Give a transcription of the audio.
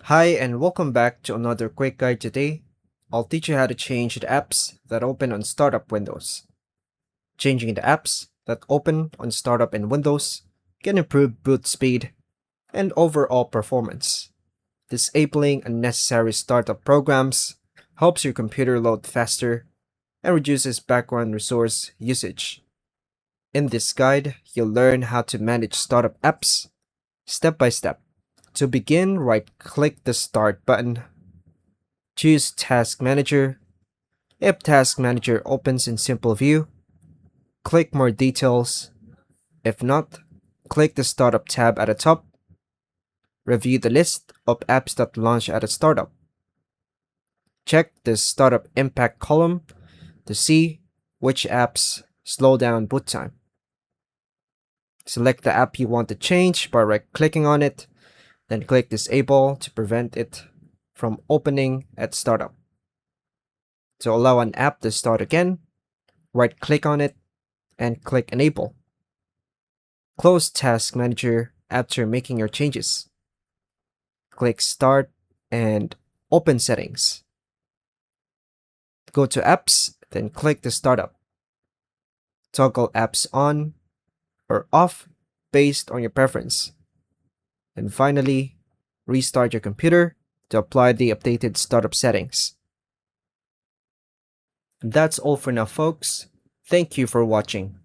Hi and welcome back to another quick guide. Today, I'll teach you how to change the apps that open on startup windows. Changing the apps that open on startup in Windows can improve boot speed and overall performance. Disabling unnecessary startup programs helps your computer load faster and reduces background resource usage. In this guide, you'll learn how to manage startup apps step by step. To begin, right-click the Start button. Choose Task Manager. If Task Manager opens in Simple View, click More Details. If not, click the Startup tab at the top. Review the list of apps that launch at a startup. Check the Startup Impact column to see which apps slow down boot time. Select the app you want to change by right-clicking on it, then click Disable to prevent it from opening at startup. To allow an app to start again, right-click on it and click Enable. Close Task Manager after making your changes. Click Start and open Settings. Go to Apps, then click the Startup. Toggle apps on or off based on your preference. And finally, restart your computer to apply the updated startup settings. That's all for now, folks. Thank you for watching.